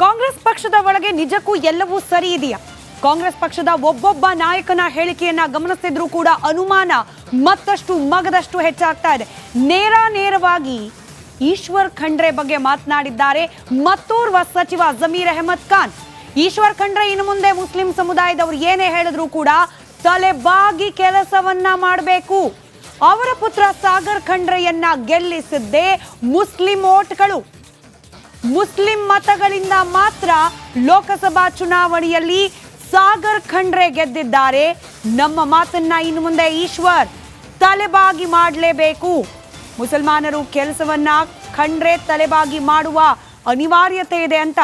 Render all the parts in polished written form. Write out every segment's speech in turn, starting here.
ಕಾಂಗ್ರೆಸ್ ಪಕ್ಷದ ಒಳಗೆ ನಿಜಕ್ಕೂ ಎಲ್ಲವೂ ಸರಿ ಇದೆಯಾ? ಕಾಂಗ್ರೆಸ್ ಪಕ್ಷದ ಒಬ್ಬೊಬ್ಬ ನಾಯಕನ ಹೇಳಿಕೆಯನ್ನ ಗಮನಿಸಿದ್ರೂ ಕೂಡ ಅನುಮಾನ ಮತ್ತಷ್ಟು ಮಗದಷ್ಟು ಹೆಚ್ಚಾಗ್ತಾ ಇದೆ. ನೇರವಾಗಿ ಈಶ್ವರ್ ಖಂಡ್ರೆ ಬಗ್ಗೆ ಮಾತನಾಡಿದ್ದಾರೆ ಮತ್ತೋರ್ವ ಸಚಿವ ಜಮೀರ್ ಅಹಮದ್ ಖಾನ್. ಈಶ್ವರ್ ಖಂಡ್ರೆ ಇನ್ನು ಮುಂದೆ ಮುಸ್ಲಿಂ ಸಮುದಾಯದವರು ಏನೇ ಹೇಳಿದ್ರು ಕೂಡ ತಲೆಬಾಗಿ ಕೆಲಸವನ್ನ ಮಾಡಬೇಕು. ಅವರ ಪುತ್ರ ಸಾಗರ್ ಖಂಡ್ರೆಯನ್ನ ಗೆಲ್ಲಿಸಿದ್ದೇ ಮುಸ್ಲಿಂ ಓಟ್ಗಳು. ಮುಸ್ಲಿಂ ಮತಗಳಿಂದ ಮಾತ್ರ ಲೋಕಸಭಾ ಚುನಾವಣೆಯಲ್ಲಿ ಸಾಗರ್ ಖಂಡ್ರೆ ಗೆದ್ದಿದ್ದಾರೆ. ನಮ್ಮ ಮಾತನ್ನ ಇನ್ನು ಮುಂದೆ ಈಶ್ವರ್ ತಲೆಬಾಗಿ ಮಾಡಲೇಬೇಕು. ಮುಸಲ್ಮಾನರು ಕೆಲಸವನ್ನ ಖಂಡ್ರೆ ತಲೆಬಾಗಿ ಮಾಡುವ ಅನಿವಾರ್ಯತೆ ಇದೆ ಅಂತ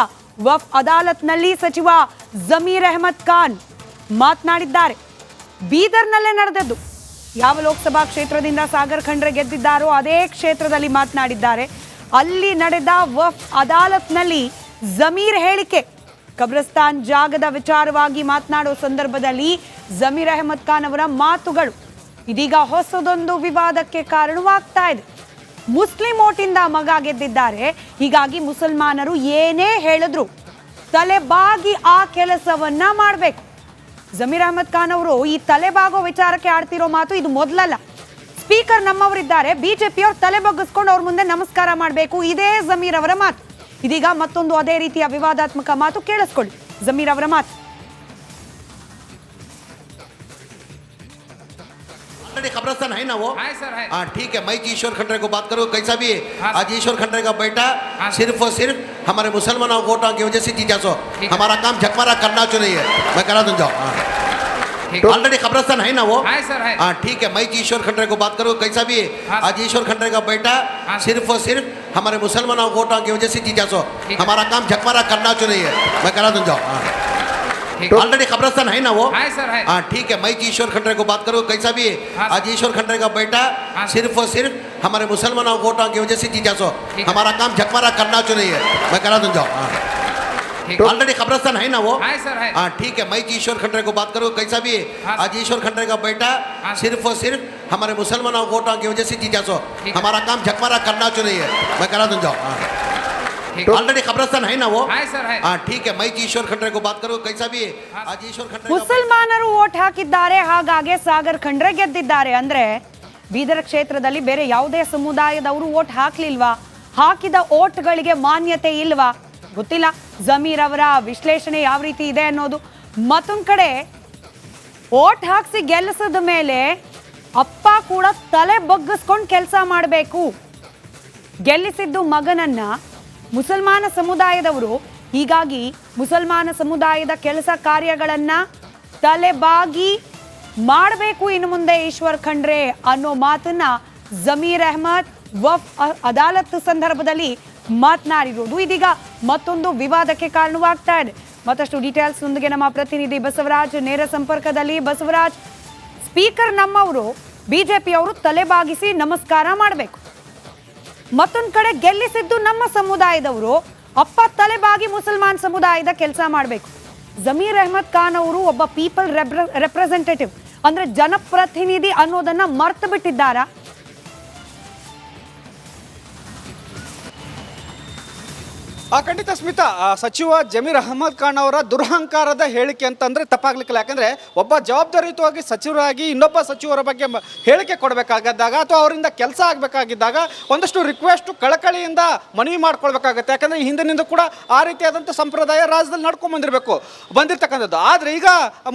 ವಫ್ ಅದಾಲತ್ನಲ್ಲಿ ಸಚಿವ ಜಮೀರ್ ಅಹಮದ್ ಖಾನ್ ಮಾತನಾಡಿದ್ದಾರೆ. ಬೀದರ್ನಲ್ಲೇ ನಡೆದದ್ದು. ಯಾವ ಲೋಕಸಭಾ ಕ್ಷೇತ್ರದಿಂದ ಸಾಗರ್ ಖಂಡ್ರೆ ಗೆದ್ದಿದ್ದಾರೋ ಅದೇ ಕ್ಷೇತ್ರದಲ್ಲಿ ಮಾತನಾಡಿದ್ದಾರೆ. ಅಲ್ಲಿ ನಡೆದ ವಫ್ ಅದಾಲತ್ನಲ್ಲಿ ಜಮೀರ್ ಹೇಳಿಕೆ, ಕಬ್ರಸ್ತಾನ್ ಜಾಗದ ವಿಚಾರವಾಗಿ ಮಾತನಾಡೋ ಸಂದರ್ಭದಲ್ಲಿ ಜಮೀರ್ ಅಹಮದ್ ಖಾನ್ ಅವರ ಮಾತುಗಳು ಇದೀಗ ಹೊಸದೊಂದು ವಿವಾದಕ್ಕೆ ಕಾರಣವಾಗ್ತಾ ಇದೆ. ಮುಸ್ಲಿಂ ಓಟಿಂದ ಮಗ ಗೆದ್ದಿದ್ದಾರೆ, ಹೀಗಾಗಿ ಮುಸಲ್ಮಾನರು ಏನೇ ಹೇಳಿದ್ರು ತಲೆಬಾಗಿ ಆ ಕೆಲಸವನ್ನ ಮಾಡಬೇಕು. ಜಮೀರ್ ಅಹಮದ್ ಖಾನ್ ಅವರು ಈ ತಲೆಬಾಗೋ ವಿಚಾರಕ್ಕೆ ಆಡ್ತಿರೋ ಮಾತು ಇದು ಮೊದಲಲ್ಲ. ಸ್ಪೀಕರ್ ನಮ್ಮವರಿದ್ದಾರೆ, ಬಿಜೆಪಿಯವರು ತಲೆ ಬಗ್ಗಿಸ್ಕೊಂಡು ಅವ್ರ ಮುಂದೆ ನಮಸ್ಕಾರ ಮಾಡಬೇಕು, ಇದೇ ಜಮೀರ್ ಅವರ ಮಾತು. ಇದೀಗ ಮತ್ತೊಂದು ಅದೇ ರೀತಿಯ ವಿವಾದಾತ್ಮಕ ಮಾತು ಕೇಳಿಸ್ಕೊಳ್ಳಿ. ಜಮೀರ್ ಅವರ ಮಾತು. ऑलरेडी कब्रिस्तान है ना वो? है सर, है। हाँ ठीक है, मैं ईश्वर खंड्रे को बात करूँ कैसा भी आज ईश्वर खंड्रे का बेटा सिर्फ और सिर्फ हमारे मुसलमानों वोटों की वजह से जीता सो हमारा काम झकमारा करना चो नहीं है, मैं करा दूँ जाओ। ऑलरेडी कब्रिस्तान है ना वो? है सर, है। हाँ ठीक है, मैं ईश्वर खंड्रे को बात करूँ कैसा भी आज ईश्वर खंड्रे का बेटा सिर्फ और सिर्फ हमारे मुसलमानों वोटों की वजह से जीता सो हमारा काम झकमारा करना चो नहीं है, मैं करा दूँ जाओ। ऑलरेडी कब्रिस्तान है ना वो? है सर, है। हाँ ठीक है, मैं ईश्वर खंड्रे को बात करूँ कैसा भी आज ईश्वर खंड्रे का बेटा सिर्फ और सिर्फ हमारे मुसलमानों वोटों की वजह से जीता सो हमारा काम झकमारा करना चो नहीं है, मैं करा दूँ जाओ। ऑलरेडी कब्रिस्तान है ना वो? है सर, है। हाँ ठीक है, मैं ईश्वर खंड्रे को बात करूँ कैसा भी आज ईश्वर खंड्रे का बेटा सिर्फ और सिर्फ हमारे मुसलमानों वोटों की वजह से जीता सो हमारा काम झकमारा करना चो नहीं है, मैं करा दूँ जाओ। ऑलरेडी कब्रिस्तान है ना वो? है सर, है। हाँ ठीक है, मैं ईश्वर खंड्रे को बात करूँ कैसा भी आज ईश्वर खंड्रे ಮುಸಲ್ಮಾನರು ಓಟ್ ಹಾಕಿದ್ದಾರೆ, ಹಾಗಾಗಿ ಸಾಗರ್ ಖಂಡ್ರೆ ಗೆದ್ದಿದ್ದಾರೆ. ಅಂದ್ರೆ ಬೀದರ್ ಕ್ಷೇತ್ರದಲ್ಲಿ ಬೇರೆ ಯಾವುದೇ ಸಮುದಾಯದವರು ಓಟ್ ಹಾಕ್ಲಿಲ್ವಾ? ಹಾಕಿದ ಓಟ್ಗಳಿಗೆ ಮಾನ್ಯತೆ ಇಲ್ವಾ? ಗೊತ್ತಿಲ್ಲ. ಜಮೀರ್ ಅವರ ವಿಶ್ಲೇಷಣೆ ಯಾವ ರೀತಿ ಇದೆ ಅನ್ನೋದು. ಮತ್ತೊಂದ್ ಕಡೆ ಓಟ್ ಹಾಕ್ಸಿ ಗೆಲ್ಲಿಸಿದ ಮೇಲೆ ಅಪ್ಪ ಕೂಡ ತಲೆ ಬಗ್ಗಿಸ್ಕೊಂಡು ಕೆಲಸ ಮಾಡಬೇಕು. ಗೆಲ್ಲಿಸಿದ್ದು ಮಗನನ್ನ ಮುಸಲ್ಮಾನ ಸಮುದಾಯದವರು, ಹೀಗಾಗಿ ಮುಸಲ್ಮಾನ ಸಮುದಾಯದ ಕೆಲಸ ಕಾರ್ಯಗಳನ್ನ ತಲೆಬಾಗಿ ಮಾಡಬೇಕು ಇನ್ನು ಮುಂದೆ ಈಶ್ವರ್ ಖಂಡ್ರೆ ಅನ್ನೋ ಮಾತನ್ನ ಜಮೀರ್ ಅಹಮದ್ ವಫ್ ಅದಾಲತ್ ಸಂದರ್ಭದಲ್ಲಿ ಮಾತನಾಡಿರುವುದು ಇದೀಗ ಮತ್ತೊಂದು ವಿವಾದಕ್ಕೆ ಕಾರಣವಾಗ್ತಾ ಇದೆ. ಮತ್ತಷ್ಟು ಡೀಟೇಲ್ಸ್ ನೊಂದಿಗೆ ನಮ್ಮ ಪ್ರತಿನಿಧಿ ಬಸವರಾಜ್ ನೇರ ಸಂಪರ್ಕದಲ್ಲಿ. ಬಸವರಾಜ್, ಸ್ಪೀಕರ್ ನಮ್ಮವರು ಬಿಜೆಪಿಯವರು ತಲೆಬಾಗಿಸಿ ನಮಸ್ಕಾರ ಮಾಡಬೇಕು, ಮತ್ತೊಂದು ಕಡೆ ಗೆಲ್ಲಿಸಿದ್ದು ನಮ್ಮ ಸಮುದಾಯದವರು, ಅಪ್ಪ ತಲೆಬಾಗಿ ಮುಸಲ್ಮಾನ್ ಸಮುದಾಯದ ಕೆಲಸ ಮಾಡಬೇಕು. ಜಮೀರ್ ಅಹಮದ್ ಖಾನ್ ಅವರು ಒಬ್ಬ ಪೀಪಲ್ ರೆಪ್ರೆಸೆಂಟೇಟಿವ್, ಅಂದ್ರೆ ಜನಪ್ರತಿನಿಧಿ ಅನ್ನೋದನ್ನ ಮರ್ತು ಬಿಟ್ಟಿದ್ದಾರಾ? ಖಂಡಿತ ಸ್ಮಿತಾ, ಸಚಿವ ಜಮೀರ್ ಅಹಮದ್ ಖಾನ್ ಅವರ ದುರಹಂಕಾರದ ಹೇಳಿಕೆ ಅಂತಂದ್ರೆ ತಪ್ಪಾಗ್ಲಿಕ್ಕಿಲ್ಲ. ಯಾಕಂದ್ರೆ ಒಬ್ಬ ಜವಾಬ್ದಾರಿಯುತವಾಗಿ ಸಚಿವರಾಗಿ ಇನ್ನೊಬ್ಬ ಸಚಿವರ ಬಗ್ಗೆ ಹೇಳಿಕೆ ಕೊಡಬೇಕಾಗಿದ್ದಾಗ ಅಥವಾ ಅವರಿಂದ ಕೆಲಸ ಆಗಬೇಕಾಗಿದ್ದಾಗ ಒಂದಷ್ಟು ರಿಕ್ವೆಸ್ಟ್ ಕಳಕಳಿಯಿಂದ ಮನವಿ ಮಾಡ್ಕೊಳ್ಬೇಕಾಗತ್ತೆ. ಯಾಕಂದ್ರೆ ಹಿಂದಿನಿಂದ ಕೂಡ ಆ ರೀತಿಯಾದಂಥ ಸಂಪ್ರದಾಯ ರಾಜ್ಯದಲ್ಲಿ ನಡ್ಕೊಂಡ್ ಬಂದಿರ್ತಕ್ಕಂಥದ್ದು. ಆದರೆ ಈಗ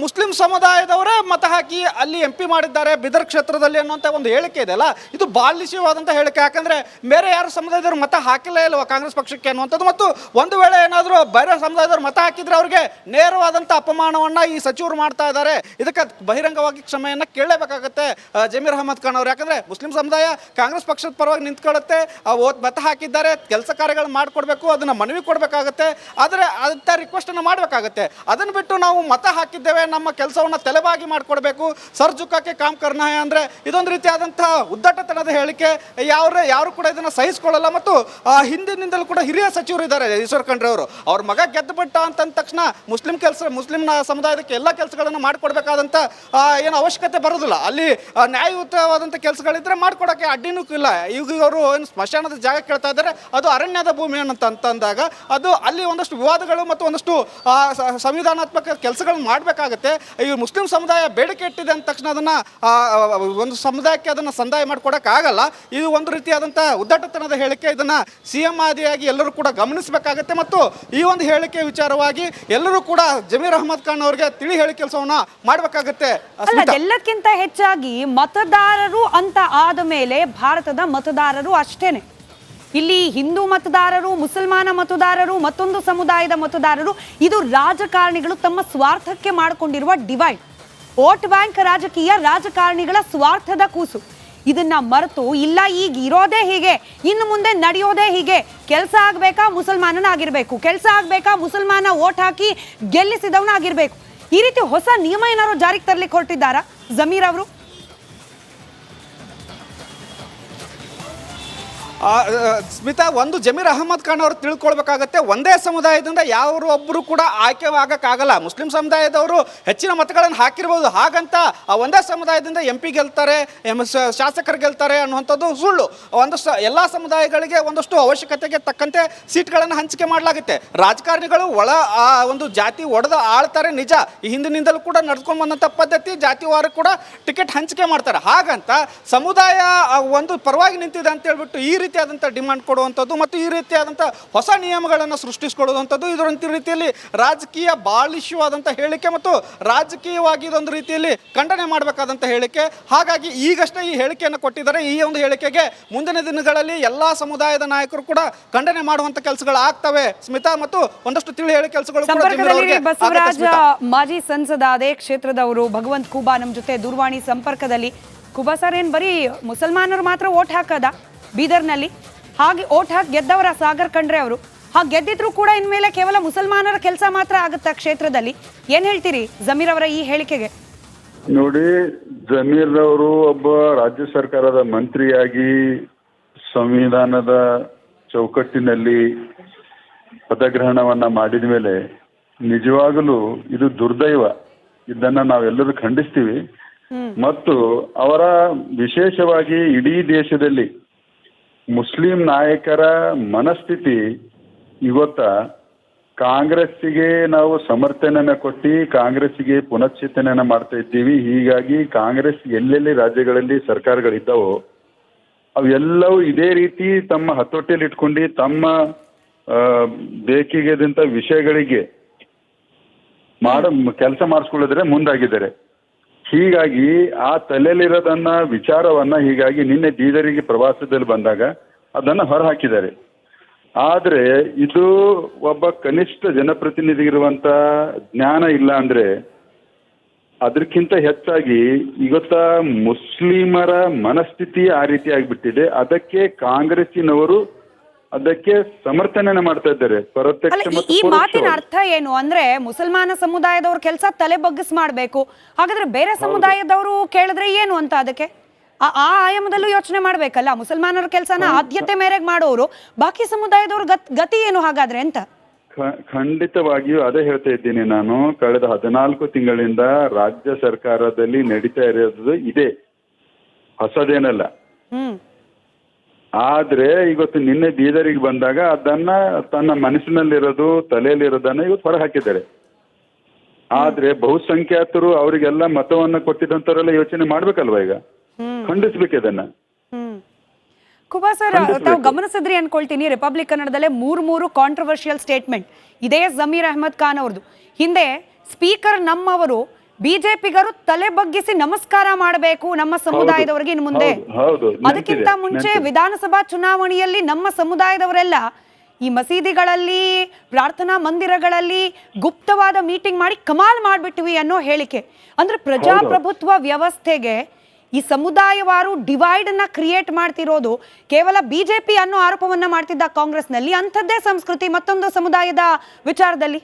ಮುಸ್ಲಿಂ ಸಮುದಾಯದವರೇ ಮತ ಹಾಕಿ ಅಲ್ಲಿ MP ಮಾಡಿದ್ದಾರೆ ಬೀದರ್ ಕ್ಷೇತ್ರದಲ್ಲಿ ಅನ್ನುವಂಥ ಒಂದು ಹೇಳಿಕೆ ಇದೆಯಲ್ಲ, ಇದು ಬಾಲಿಶವಾದಂಥ ಹೇಳಿಕೆ. ಯಾಕಂದ್ರೆ ಬೇರೆ ಯಾರು ಸಮುದಾಯದವರು ಮತ ಹಾಕಿಲ್ಲ ಇಲ್ವಾ ಕಾಂಗ್ರೆಸ್ ಪಕ್ಷಕ್ಕೆ ಅನ್ನುವಂಥದ್ದು. ಮತ್ತು ಒಂದು ವೇಳೆ ಏನಾದರೂ ಬೇರೆ ಸಮುದಾಯದವರು ಮತ ಹಾಕಿದ್ರೆ ಅವ್ರಿಗೆ ನೇರವಾದಂಥ ಅಪಮಾನವನ್ನ ಈ ಸಚಿವರು ಮಾಡ್ತಾ ಇದ್ದಾರೆ. ಇದಕ್ಕೆ ಬಹಿರಂಗವಾಗಿ ಕ್ಷಮೆಯನ್ನ ಕೇಳಲೇಬೇಕಾಗತ್ತೆ ಜಮೀರ್ ಅಹಮದ್ ಖಾನ್ ಅವರು. ಯಾಕಂದ್ರೆ ಮುಸ್ಲಿಂ ಸಮುದಾಯ ಕಾಂಗ್ರೆಸ್ ಪಕ್ಷದ ಪರವಾಗಿ ನಿಂತ್ಕೊಳ್ಳುತ್ತೆ, ಮತ ಹಾಕಿದ್ದಾರೆ, ಕೆಲಸ ಕಾರ್ಯಗಳು ಮಾಡಿಕೊಡ್ಬೇಕು, ಅದನ್ನ ಮನವಿ ಕೊಡಬೇಕಾಗತ್ತೆ. ಆದರೆ ಅಂತ ರಿಕ್ವೆಸ್ಟ್ ಅನ್ನು ಮಾಡಬೇಕಾಗತ್ತೆ. ಅದನ್ನು ಬಿಟ್ಟು ನಾವು ಮತ ಹಾಕಿದ್ದೇವೆ, ನಮ್ಮ ಕೆಲಸವನ್ನ ತಲೆಬಾಗಿ ಮಾಡಿಕೊಡ್ಬೇಕು, ಸರ್ಜುಕಕ್ಕೆ ಕಾಮ್ ಕರ್ನ ಹೈ ಅಂದ್ರೆ ಇದೊಂದು ರೀತಿಯಾದಂತಹ ಉದ್ದಟತನದ ಹೇಳಿಕೆ. ಯಾರು ಕೂಡ ಇದನ್ನ ಸಹಿಸಿಕೊಳ್ಳಲ್ಲ. ಮತ್ತು ಹಿಂದಿನಿಂದಲೂ ಕೂಡ ಹಿರಿಯ ಸಚಿವರು ಇದ್ದಾರೆ ಇದ್ದಾರೆ ಈಶ್ವರ್ ಖಂಡ್ರೆ ಅವರು. ಅವ್ರ ಮಗ ಗೆದ್ದುಬಿಟ್ಟ ಅಂತಂದ ತಕ್ಷಣ ಮುಸ್ಲಿಂ ಸಮುದಾಯದಕ್ಕೆ ಎಲ್ಲ ಕೆಲಸಗಳನ್ನು ಮಾಡಿಕೊಡ್ಬೇಕಾದಂಥ ಏನು ಅವಶ್ಯಕತೆ ಬರೋದಿಲ್ಲ. ಅಲ್ಲಿ ನ್ಯಾಯಯುತವಾದಂಥ ಕೆಲಸಗಳಿದ್ರೆ ಮಾಡ್ಕೊಡೋಕ್ಕೆ ಅಡ್ಡಿನೂ ಇಲ್ಲ. ಈಗ ಅವರು ಏನು ಸ್ಮಶಾನದ ಜಾಗ ಕೇಳ್ತಾ ಇದ್ದಾರೆ, ಅದು ಅರಣ್ಯದ ಭೂಮಿ ಅಂತಂದಾಗ ಅದು ಅಲ್ಲಿ ಒಂದಷ್ಟು ವಿವಾದಗಳು ಮತ್ತು ಒಂದಷ್ಟು ಸಂವಿಧಾನಾತ್ಮಕ ಕೆಲಸಗಳನ್ನು ಮಾಡಬೇಕಾಗತ್ತೆ. ಈ ಮುಸ್ಲಿಂ ಸಮುದಾಯ ಬೇಡಿಕೆ ಇಟ್ಟಿದೆ ಅಂದ ತಕ್ಷಣ ಅದನ್ನು ಒಂದು ಸಮುದಾಯಕ್ಕೆ ಅದನ್ನು ಸಂದಾಯ ಮಾಡಿಕೊಡೋಕ್ಕಾಗಲ್ಲ. ಇದು ಒಂದು ರೀತಿಯಾದಂಥ ಉದ್ದಟತನದ ಹೇಳಿಕೆ. ಇದನ್ನು CM ಆದಿಯಾಗಿ ಎಲ್ಲರೂ ಕೂಡ ಗಮನಿಸಬೇಕಾಗತ್ತೆ ಮತ್ತು ಈ ಒಂದು ಹೇಳಿಕೆ ವಿಚಾರವಾಗಿ ಎಲ್ಲರೂ ಕೂಡ ಜಮೀರ್ ಅಹಮದ್ ಖಾನ್ ಅವರಿಗೆ ತಿಳಿ ಹೇಳಿ ಕೆಲಸವನ್ನ ಮಾಡಬೇಕಾಗತ್ತೆ. ಎಲ್ಲಕ್ಕಿಂತ ಹೆಚ್ಚಾಗಿ ಮತದಾರರು ಅಂತ ಆದ ಮೇಲೆ ಭಾರತದ ಮತದಾರರು ಅಷ್ಟೇನೆ. ಇಲ್ಲಿ ಹಿಂದೂ ಮತದಾರರು, ಮುಸಲ್ಮಾನ ಮತದಾರರು, ಮತ್ತೊಂದು ಸಮುದಾಯದ ಮತದಾರರು, ಇದು ರಾಜಕಾರಣಿಗಳು ತಮ್ಮ ಸ್ವಾರ್ಥಕ್ಕೆ ಮಾಡಿಕೊಂಡಿರುವ ಡಿವೈಡ್. ವೋಟ್ ಬ್ಯಾಂಕ್ ರಾಜಕೀಯ ರಾಜಕಾರಣಿಗಳ ಸ್ವಾರ್ಥದ ಕೂಸು. ಇದನ್ನ ಮರೆತು ಇಲ್ಲ ಈಗ ಇರೋದೇ ಹೀಗೆ, ಇನ್ನು ಮುಂದೆ ನಡೆಯೋದೇ ಹೀಗೆ, ಕೆಲಸ ಆಗ್ಬೇಕಾ ಮುಸಲ್ಮಾನನಾಗಿರ್ಬೇಕು, ಕೆಲಸ ಆಗ್ಬೇಕಾ ಮುಸಲ್ಮಾನ ವೋಟ್ ಹಾಕಿ ಗೆಲ್ಲಿಸಿದವನಾಗಿರ್ಬೇಕು, ಈ ರೀತಿ ಹೊಸ ನಿಯಮ ಏನಾದ್ರು ಜಾರಿಗೆ ತರಲಿಕ್ಕೆ ಹೊರಟಿದ್ದಾರಾ ಜಮೀರ್ ಅವರು? ಸ್ಮಿತಾ, ಒಂದು ಜಮೀರ್ ಅಹಮದ್ ಖಾನ್ ಅವರು ತಿಳ್ಕೊಳ್ಬೇಕಾಗತ್ತೆ, ಒಂದೇ ಸಮುದಾಯದಿಂದ ಯಾರು ಒಬ್ಬರು ಕೂಡ ಆಯ್ಕೆ ಆಗಕ್ಕಾಗಲ್ಲ. ಮುಸ್ಲಿಂ ಸಮುದಾಯದವರು ಹೆಚ್ಚಿನ ಮತಗಳನ್ನು ಹಾಕಿರ್ಬೋದು, ಹಾಗಂತ ಒಂದೇ ಸಮುದಾಯದಿಂದ MP ಗೆಲ್ತಾರೆ, ಶಾಸಕರು ಗೆಲ್ತಾರೆ ಅನ್ನುವಂಥದ್ದು ಸುಳ್ಳು. ಎಲ್ಲ ಸಮುದಾಯಗಳಿಗೆ ಒಂದಷ್ಟು ಅವಶ್ಯಕತೆಗೆ ತಕ್ಕಂತೆ ಸೀಟ್ಗಳನ್ನು ಹಂಚಿಕೆ ಮಾಡಲಾಗುತ್ತೆ. ರಾಜಕಾರಣಿಗಳು ಒಂದು ಜಾತಿ ಒಡೆದು ಆಳ್ತಾರೆ ನಿಜ, ಈ ಹಿಂದಿನಿಂದಲೂ ಕೂಡ ನಡ್ಕೊಂಡು ಬಂದಂಥ ಪದ್ಧತಿ, ಜಾತಿವಾರ ಕೂಡ ಟಿಕೆಟ್ ಹಂಚಿಕೆ ಮಾಡ್ತಾರೆ. ಹಾಗಂತ ಸಮುದಾಯ ಒಂದು ಪರವಾಗಿ ನಿಂತಿದೆ ಅಂತ ಹೇಳ್ಬಿಟ್ಟು ಈ ರೀತಿಯಾದಂಥ ಡಿಮಾಂಡ್ ಕೊಡುವಂಥದ್ದು ಮತ್ತು ಈ ರೀತಿಯಾದಂಥ ಹೊಸ ನಿಯಮಗಳನ್ನು ಸೃಷ್ಟಿಸಿಕೊಳ್ಳುವಂಥದ್ದು ಇದೊಂದು ರೀತಿಯಲ್ಲಿ ರಾಜಕೀಯ ಬಾಲಿಷ್ಯವಾದಂಥ ಹೇಳಿಕೆ ಮತ್ತು ರಾಜಕೀಯವಾಗಿ ಇದೊಂದು ರೀತಿಯಲ್ಲಿ ಖಂಡನೆ ಮಾಡಬೇಕಾದಂಥ ಹೇಳಿಕೆ. ಹಾಗಾಗಿ ಈಗಷ್ಟೇ ಈ ಹೇಳಿಕೆಯನ್ನು ಕೊಟ್ಟಿದ್ದಾರೆ. ಈ ಒಂದು ಹೇಳಿಕೆಗೆ ಮುಂದಿನ ದಿನಗಳಲ್ಲಿ ಎಲ್ಲ ಸಮುದಾಯದ ನಾಯಕರು ಕೂಡ ಖಂಡನೆ ಮಾಡುವಂಥ ಕೆಲಸಗಳು ಆಗ್ತವೆ ಸ್ಮಿತಾ, ಮತ್ತು ಒಂದಷ್ಟು ತಿಳಿ ಹೇಳಿ ಕೆಲಸಗಳು. ಬಸವರಾಜ ಮಾಜಿ ಸಂಸದ ಅದೇ ಕ್ಷೇತ್ರದವರು ಭಗವಂತ್ ಖೂಬಾ ನಮ್ಮ ಜೊತೆ ದೂರವಾಣಿ ಸಂಪರ್ಕದಲ್ಲಿ. ಖೂಬಾ ಸರ್, ಏನ್ ಬರೀ ಮುಸಲ್ಮಾನರು ಮಾತ್ರ ವೋಟ್ ಹಾಕದ ಬೀದರ್ನಲ್ಲಿ? ಹಾಗೆ ಓಟ್ ಹಾಕಿ ಗೆದ್ದವರ ಸಾಗರ್ ಖಂಡ್ರೆ ಅವರು. ಹಾಗೆ ಗೆದ್ದಿದ್ರು ಕೂಡ ಇನ್ಮೇಲೆ ಕೇವಲ ಮುಸಲ್ಮಾನರ ಕೆಲಸ ಮಾತ್ರ ಆಗುತ್ತಾ ಕ್ಷೇತ್ರದಲ್ಲಿ? ಏನ್ ಹೇಳ್ತೀರಿ ಜಮೀರ್ ಅವರ ಈ ಹೇಳಿಕೆಗೆ? ನೋಡಿ, ಜಮೀರ್ ಅವರು ಒಬ್ಬ ರಾಜ್ಯ ಸರ್ಕಾರದ ಮಂತ್ರಿಯಾಗಿ ಸಂವಿಧಾನದ ಚೌಕಟ್ಟಿನಲ್ಲಿ ಪದಗ್ರಹಣವನ್ನ ಮಾಡಿದ ಮೇಲೆ ನಿಜವಾಗಲೂ ಇದು ದುರ್ದೈವ. ಇದನ್ನ ನಾವೆಲ್ಲರೂ ಖಂಡಿಸ್ತೀವಿ. ಮತ್ತು ಅವರ ವಿಶೇಷವಾಗಿ ಇಡೀ ದೇಶದಲ್ಲಿ ಮುಸ್ಲಿಂ ನಾಯಕರ ಮನಸ್ಥಿತಿ ಇವತ್ತ ಕಾಂಗ್ರೆಸ್ಸಿಗೆ ನಾವು ಸಮರ್ಥನೆಯನ್ನ ಕೊಟ್ಟು ಕಾಂಗ್ರೆಸ್ಸಿಗೆ ಪುನಶ್ಚೇತನೆಯನ್ನ ಮಾಡ್ತಾ ಇದ್ದೀವಿ. ಹೀಗಾಗಿ ಕಾಂಗ್ರೆಸ್ ಎಲ್ಲೆಲ್ಲಿ ರಾಜ್ಯಗಳಲ್ಲಿ ಸರ್ಕಾರಗಳಿದ್ದಾವೋ ಅವೆಲ್ಲವೂ ಇದೇ ರೀತಿ ತಮ್ಮ ಹತೋಟಿಯಲ್ಲಿ ಇಟ್ಕೊಂಡು ತಮ್ಮ ಬೇಕಿಗೆದಂಥ ವಿಷಯಗಳಿಗೆ ಕೆಲಸ ಮಾಡಿಸ್ಕೊಳ್ಳೋದ್ರೆ ಮುಂದಾಗಿದ್ದಾರೆ. ಹೀಗಾಗಿ ಆ ತಲೆಯಲ್ಲಿರೋದನ್ನ ವಿಚಾರವನ್ನ ಹೀಗಾಗಿ ನಿನ್ನೆ ಬೀದರಿಗೆ ಪ್ರವಾಸದಲ್ಲಿ ಬಂದಾಗ ಅದನ್ನ ಹೊರಹಾಕಿದ್ದಾರೆ. ಆದ್ರೆ ಇದು ಒಬ್ಬ ಕನಿಷ್ಠ ಜನಪ್ರತಿನಿಧಿಗಿರುವಂತ ಜ್ಞಾನ ಇಲ್ಲ ಅಂದ್ರೆ ಅದಕ್ಕಿಂತ ಹೆಚ್ಚಾಗಿ ಇವತ್ತ ಮುಸ್ಲಿಮರ ಮನಸ್ಥಿತಿ ಆ ರೀತಿ ಆಗಿಬಿಟ್ಟಿದೆ. ಅದಕ್ಕೆ ಕಾಂಗ್ರೆಸ್ಸಿನವರು ಅದಕ್ಕೆ ಸಮರ್ಥನೆ ಮಾಡ್ತಾ ಇದ್ದಾರೆ ಪ್ರತ್ಯಕ್ಷ. ಈ ಮಾತಿನ ಅರ್ಥ ಏನು ಅಂದ್ರೆ ಮುಸಲ್ಮಾನ ಸಮುದಾಯದವ್ರ ಕೆಲಸ ತಲೆ ಬಗ್ಗಿಸ್ ಮಾಡ್ಬೇಕು, ಹಾಗಾದ್ರೆ ಬೇರೆ ಸಮುದಾಯದವರು ಕೇಳಿದ್ರೆ ಏನು ಅಂತ ಅದಕ್ಕೆ ಆ ಆಯಾಮದಲ್ಲೂ ಯೋಚನೆ ಮಾಡ್ಬೇಕಲ್ಲ. ಮುಸಲ್ಮಾನರ ಕೆಲಸನ ಆದ್ಯತೆ ಮೇರೆಗೆ ಮಾಡೋರು, ಬಾಕಿ ಸಮುದಾಯದವ್ರ ಗತಿ ಏನು ಹಾಗಾದ್ರೆ ಅಂತ? ಖಂಡಿತವಾಗಿಯೂ ಅದೇ ಹೇಳ್ತಾ ಇದ್ದೀನಿ ನಾನು. ಕಳೆದ 14 ತಿಂಗಳಿಂದ ರಾಜ್ಯ ಸರ್ಕಾರದಲ್ಲಿ ನಡೀತಾ ಇರೋದು ಇದೆ, ಹೊಸದೇನಲ್ಲ. ಆದ್ರೆ ಇವತ್ತು ನಿನ್ನೆ ಬೀದರಿಗೆ ಬಂದಾಗ ಅದನ್ನ ತನ್ನ ಮನಸ್ಸಿನಲ್ಲಿರೋದು ತಲೆಯಲ್ಲಿರೋದನ್ನ ಇವತ್ತು ಹೊರ ಹಾಕಿದ್ದಾರೆ. ಆದ್ರೆ ಬಹುಸಂಖ್ಯಾತರು ಅವರಿಗೆಲ್ಲ ಮತವನ್ನ ಕೊಟ್ಟಿದ್ದಂತವರೆಲ್ಲ ಯೋಚನೆ ಮಾಡ್ಬೇಕಲ್ವಾ, ಈಗ ಖಂಡಿಸ್ಬೇಕು ಇದನ್ನ. ಖೂಬಾ ಸರ್, ತಾವು ಗಮನಿಸಿದ್ರಿ ಅನ್ಕೊಳ್ತೀನಿ, ರಿಪಬ್ಲಿಕ್ ಕನ್ನಡದಲ್ಲೇ 3 ಕಾಂಟ್ರವರ್ಷಿಯಲ್ ಸ್ಟೇಟ್ಮೆಂಟ್ ಇದೇ ಜಮೀರ್ ಅಹಮದ್ ಖಾನ್ ಅವ್ರದ್ದು. ಹಿಂದೆ ಸ್ಪೀಕರ್ ನಮ್ಮವರು ಬಿಜೆಪಿಗರು ತಲೆ ಬಗ್ಗಿಸಿ ನಮಸ್ಕಾರ ಮಾಡಬೇಕು ನಮ್ಮ ಸಮುದಾಯದವರಿಗೆ ಇನ್ನು ಮುಂದೆ. ಅದಕ್ಕಿಂತ ಮುಂಚೆ ವಿಧಾನಸಭಾ ಚುನಾವಣೆಯಲ್ಲಿ ನಮ್ಮ ಸಮುದಾಯದವರೆಲ್ಲ ಈ ಮಸೀದಿಗಳಲ್ಲಿ, ಪ್ರಾರ್ಥನಾ ಮಂದಿರಗಳಲ್ಲಿ ಗುಪ್ತವಾದ ಮೀಟಿಂಗ್ ಮಾಡಿ ಕಮಾಲ್ ಮಾಡ್ಬಿಟ್ವಿ ಅನ್ನೋ ಹೇಳಿಕೆ. ಅಂದ್ರೆ ಪ್ರಜಾಪ್ರಭುತ್ವ ವ್ಯವಸ್ಥೆಗೆ ಈ ಸಮುದಾಯವಾರು ಡಿವೈಡ್ ಅನ್ನ ಕ್ರಿಯೇಟ್ ಮಾಡ್ತಿರೋದು ಕೇವಲ ಬಿಜೆಪಿ ಅನ್ನೋ ಆರೋಪವನ್ನ ಮಾಡ್ತಿದ್ದ ಕಾಂಗ್ರೆಸ್ನಲ್ಲಿ. ಅಂಥದ್ದೇ ಸಂಸ್ಕೃತಿ ಮತ್ತೊಂದು ಸಮುದಾಯದ ವಿಚಾರದಲ್ಲಿ?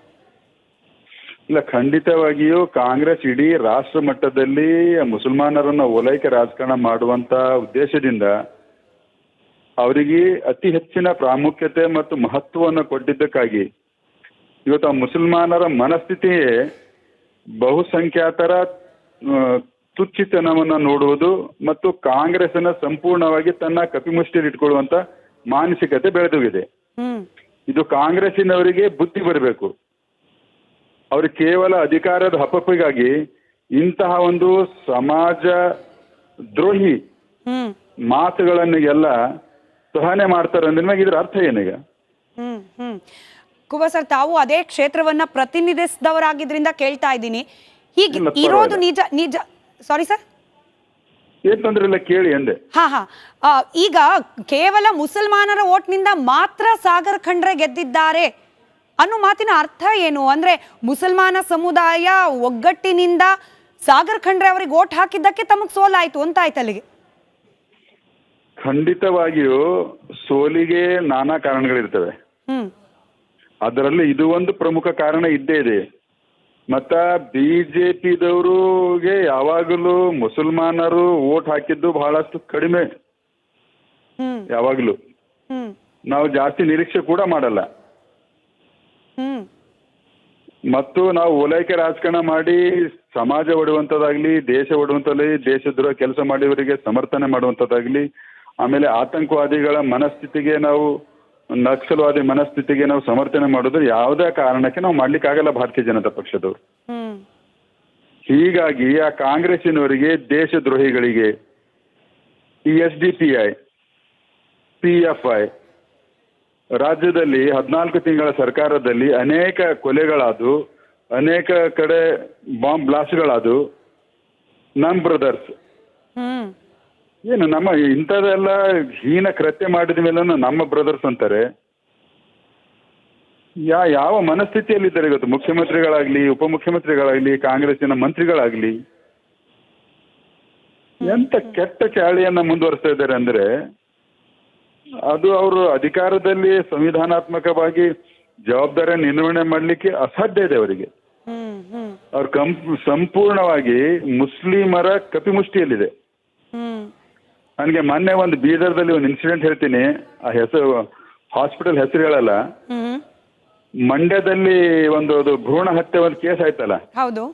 ಇಲ್ಲ, ಖಂಡಿತವಾಗಿಯೂ ಕಾಂಗ್ರೆಸ್ ಇಡೀ ರಾಷ್ಟ್ರ ಮಟ್ಟದಲ್ಲಿ ಮುಸಲ್ಮಾನರನ್ನ ಓಲೈಕೆ ರಾಜಕಾರಣ ಮಾಡುವಂತ ಉದ್ದೇಶದಿಂದ ಅವರಿಗೆ ಅತಿ ಹೆಚ್ಚಿನ ಪ್ರಾಮುಖ್ಯತೆ ಮತ್ತು ಮಹತ್ವವನ್ನು ಕೊಟ್ಟಿದ್ದಕ್ಕಾಗಿ ಇವತ್ತು ಆ ಮುಸಲ್ಮಾನರ ಮನಸ್ಥಿತಿಯೇ ಬಹುಸಂಖ್ಯಾತರ ತುಚ್ಚಿತನವನ್ನು ನೋಡುವುದು ಮತ್ತು ಕಾಂಗ್ರೆಸ್ನ ಸಂಪೂರ್ಣವಾಗಿ ತನ್ನ ಕಪಿಮುಷ್ಟಿಯಲ್ಲಿ ಇಟ್ಕೊಳ್ಳುವಂತ ಮಾನಸಿಕತೆ ಬೆಳೆದೋಗಿದೆ. ಇದು ಕಾಂಗ್ರೆಸ್ಸಿನವರಿಗೆ ಬುದ್ಧಿ ಬರಬೇಕು. ಅವರು ಕೇವಲ ಅಧಿಕಾರದ ಹಪಪಿಗಾಗಿ ಇಂತಹ ಒಂದು ಸಮಾಜ ದ್ರೋಹಿ ಮಾತುಗಳನ್ನು ಎಲ್ಲ ಸಹನೆ ಮಾಡ್ತಾರೆ ಅಂದ್ರೆ ನಿಮಗೆ ಇದ್ರ ಅರ್ಥ ಏನೀಗ? ಕುಬಾ ಸರ್, ತಾವು ಅದೇ ಕ್ಷೇತ್ರವನ್ನ ಪ್ರತಿನಿಧಿಸಿದವರಾಗಿದ್ರಿಂದ ಕೇಳ್ತಾ ಇದ್ದೀನಿ. ಹೀಗೆ ಇರೋದು ನಿಜ ನಿಜ ಸಾರಿ ಸರ್, ಏನ್ ತೊಂದ್ರೆ ಇಲ್ಲ ಕೇಳಿ ಅಂದೆ. ಈಗ ಕೇವಲ ಮುಸಲ್ಮಾನರ ಓಟ್ನಿಂದ ಮಾತ್ರ ಸಾಗರ್ ಖಂಡ್ರೆ ಗೆದ್ದಿದ್ದಾರೆ ಅನ್ನೋ ಮಾತಿನ ಅರ್ಥ ಏನು? ಅಂದ್ರೆ ಮುಸಲ್ಮಾನ ಸಮುದಾಯ ಒಗ್ಗಟ್ಟಿನಿಂದ ಸಾಗರ್ ಖಂಡ್ರೆ ಅವರಿಗೆ ಓಟ್ ಹಾಕಿದ್ದಕ್ಕೆ ತಮಗ್ ಸೋಲಾಯ್ತು ಅಂತ ಆಯ್ತು ಅಲ್ಲಿಗೆ? ಖಂಡಿತವಾಗಿಯೂ ಸೋಲಿಗೆ ನಾನಾ ಕಾರಣಗಳಿರ್ತವೆ. ಅದರಲ್ಲಿ ಇದು ಒಂದು ಪ್ರಮುಖ ಕಾರಣ ಇದ್ದೇ ಇದೆ. ಮತ್ತ ಬಿಜೆಪಿದವರಿಗೆ ಯಾವಾಗಲೂ ಮುಸಲ್ಮಾನರು ಓಟ್ ಹಾಕಿದ್ದು ಬಹಳಷ್ಟು ಕಡಿಮೆ. ಯಾವಾಗಲೂ ನಾವು ಜಾಸ್ತಿ ನಿರೀಕ್ಷೆ ಕೂಡ ಮಾಡಲ್ಲ. ಮತ್ತು ನಾವು ಓಲೈಕೆ ರಾಜಕಾರಣ ಮಾಡಿ ಸಮಾಜ ಒಡುವಂಥದ್ದಾಗ್ಲಿ, ದೇಶ ಒಡುವಂಥದ್ದಾಗಲಿ, ದೇಶದ್ರೋಹ ಕೆಲಸ ಮಾಡಿದವರಿಗೆ ಸಮರ್ಥನೆ ಮಾಡುವಂಥದ್ದಾಗ್ಲಿ, ಆಮೇಲೆ ಆತಂಕವಾದಿಗಳ ಮನಸ್ಥಿತಿಗೆ ನಾವು, ನಕ್ಸಲ್ವಾದಿ ಮನಸ್ಥಿತಿಗೆ ನಾವು ಸಮರ್ಥನೆ ಮಾಡೋದು ಯಾವುದೇ ಕಾರಣಕ್ಕೆ ನಾವು ಮಾಡ್ಲಿಕ್ಕಾಗಲ್ಲ ಭಾರತೀಯ ಜನತಾ ಪಕ್ಷದವರು. ಹೀಗಾಗಿ ಆ ಕಾಂಗ್ರೆಸ್ಸಿನವರಿಗೆ, ದೇಶದ್ರೋಹಿಗಳಿಗೆ ಈ SDPI, PFI ರಾಜ್ಯದಲ್ಲಿ 14 ತಿಂಗಳ ಸರ್ಕಾರದಲ್ಲಿ ಅನೇಕ ಕೊಲೆಗಳಾದವು, ಅನೇಕ ಕಡೆ ಬಾಂಬ್ ಬ್ಲಾಸ್ಟ್ಗಳಾದವು. ನಮ್ಮ ಬ್ರದರ್ಸ್ ಏನು ನಮ್ಮ ಇಂಥದೆಲ್ಲ ಹೀನ ಕೃತ್ಯ ಮಾಡಿದ ಮೇಲೆ ನಮ್ಮ ಬ್ರದರ್ಸ್ ಅಂತಾರೆ. ಯಾವ ಮನಸ್ಥಿತಿಯಲ್ಲಿದ್ದಾರೆ ಇವತ್ತು ಮುಖ್ಯಮಂತ್ರಿಗಳಾಗ್ಲಿ, ಉಪಮುಖ್ಯಮಂತ್ರಿಗಳಾಗ್ಲಿ, ಕಾಂಗ್ರೆಸ್ಸಿನ ಮಂತ್ರಿಗಳಾಗ್ಲಿ? ಎಂತ ಕೆಟ್ಟ ಚಾಳಿಯನ್ನ ಮುಂದುವರಿಸ್ತಾ ಇದ್ದಾರೆ ಅಂದ್ರೆ ಅದು ಅವರು ಅಧಿಕಾರದಲ್ಲಿ ಸಂವಿಧಾನಾತ್ಮಕವಾಗಿ ಜವಾಬ್ದಾರಿಯನ್ನು ನಿರ್ವಹಣೆ ಮಾಡಲಿಕ್ಕೆ ಅಸಾಧ್ಯ ಇದೆ ಅವರಿಗೆ. ಅವ್ರ ಸಂಪೂರ್ಣವಾಗಿ ಮುಸ್ಲಿಮರ ಕಪಿಮುಷ್ಟಿಯಲ್ಲಿದೆ. ನನಗೆ ಮೊನ್ನೆ ಒಂದು ಬೀದರ್ದಲ್ಲಿ ಒಂದು ಇನ್ಸಿಡೆಂಟ್ ಹೇಳ್ತೀನಿ. ಆ ಹೆಸರು ಹಾಸ್ಪಿಟಲ್ ಹೆಸರು ಹೇಳಲ್ಲ. ಮಂಡ್ಯದಲ್ಲಿ ಒಂದು ಭ್ರೂಣ ಹತ್ಯೆ ಒಂದು ಕೇಸ್ ಆಯ್ತಲ್ಲ. ಹೌದು.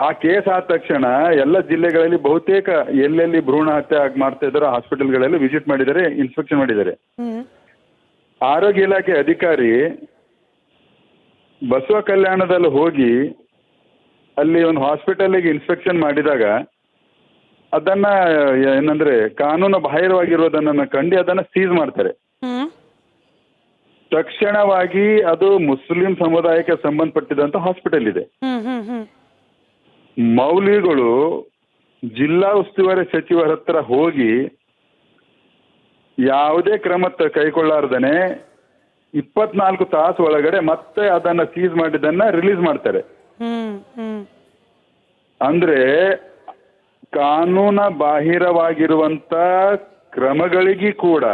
ಆ ಕೇಸ್ ಆದ ತಕ್ಷಣ ಎಲ್ಲ ಜಿಲ್ಲೆಗಳಲ್ಲಿ ಬಹುತೇಕ ಎಲ್ಲೆಲ್ಲಿ ಭ್ರೂಣ ಹತ್ಯೆ ಮಾಡ್ತಾ ಇದ್ದಾರೋ ಹಾಸ್ಪಿಟಲ್ಗಳೆಲ್ಲ ವಿಸಿಟ್ ಮಾಡಿದ್ದಾರೆ, ಇನ್ಸ್ಪೆಕ್ಷನ್ ಮಾಡಿದ್ದಾರೆ. ಆರೋಗ್ಯ ಇಲಾಖೆ ಅಧಿಕಾರಿ ಬಸವ ಕಲ್ಯಾಣದಲ್ಲಿ ಹೋಗಿ ಅಲ್ಲಿ ಒಂದು ಹಾಸ್ಪಿಟಲ್ಗೆ ಇನ್ಸ್ಪೆಕ್ಷನ್ ಮಾಡಿದಾಗ ಅದನ್ನ ಏನಂದ್ರೆ ಕಾನೂನು ಬಾಹಿರವಾಗಿರೋದನ್ನ ಕಂಡು ಅದನ್ನ ಸೀಸ್ ಮಾಡ್ತಾರೆ. ತಕ್ಷಣವಾಗಿ ಅದು ಮುಸ್ಲಿಂ ಸಮುದಾಯಕ್ಕೆ ಸಂಬಂಧಪಟ್ಟಿದಂತ ಹಾಸ್ಪಿಟಲ್ ಇದೆ. ಮೌಲ್ವಿಗಳು ಜಿಲ್ಲಾ ಉಸ್ತುವಾರಿ ಸಚಿವರ ಹತ್ರ ಹೋಗಿ ಯಾವುದೇ ಕ್ರಮ ಕೈಗೊಳ್ಳಾರ್ದನೆ 24 ತಾಸು ಒಳಗಡೆ ಮತ್ತೆ ಅದನ್ನ ಸೀಸ್ ಮಾಡಿದ್ದನ್ನ ರಿಲೀಸ್ ಮಾಡ್ತಾರೆ. ಅಂದ್ರೆ ಕಾನೂನ ಬಾಹಿರವಾಗಿರುವಂತ ಕ್ರಮಗಳಿಗೆ ಕೂಡ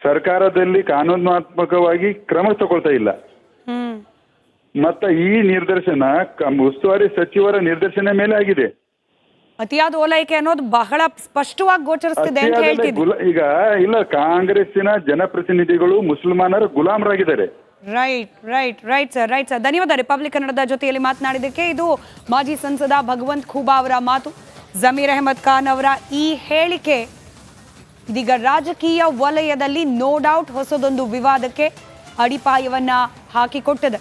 ಸರ್ಕಾರದಲ್ಲಿ ಕಾನೂನಾತ್ಮಕವಾಗಿ ಕ್ರಮ ತಗೊಳ್ತಾ ಇಲ್ಲ. ಮತ್ತ ಈ ನಿರ್ದೇಶನ ಉಸ್ತುವಾರಿ ಸಚಿವರ ನಿರ್ದೇಶನ ಮೇಲೆ ಆಗಿದೆ. ಅತಿಯಾದ ಓಲೈಕೆ ಅನ್ನೋದು ಬಹಳ ಸ್ಪಷ್ಟವಾಗಿ ಗೋಚರಿಸ್ತಿದೆ ಅಂತ ಹೇಳ್ತಿದ್ದೆ. ಈಗ ಇಲ್ಲ, ಕಾಂಗ್ರೆಸ್ಸಿನ ಜನಪ್ರತಿನಿಧಿಗಳು ಮುಸಲ್ಮಾನರ ಗುಲಾಮರಾಗಿದ್ದಾರೆ. Right sir. ಧನ್ಯವಾದ ರಿಪಬ್ಲಿಕ್ ಕನ್ನಡದ ಜೊತೆಯಲ್ಲಿ ಮಾತನಾಡಿದ್ದಕ್ಕೆ. ಇದು ಮಾಜಿ ಸಂಸದ ಭಗವಂತ್ ಖೂಬಾ ಅವರ ಮಾತು. ಜಮೀರ್ ಅಹಮದ್ ಖಾನ್ ಅವರ ಈ ಹೇಳಿಕೆ ಇದೀಗ ರಾಜಕೀಯ ವಲಯದಲ್ಲಿ ನೋ ಡೌಟ್ ಹೊಸದೊಂದು ವಿವಾದಕ್ಕೆ ಅಡಿಪಾಯವನ್ನ ಹಾಕಿಕೊಟ್ಟಿದೆ.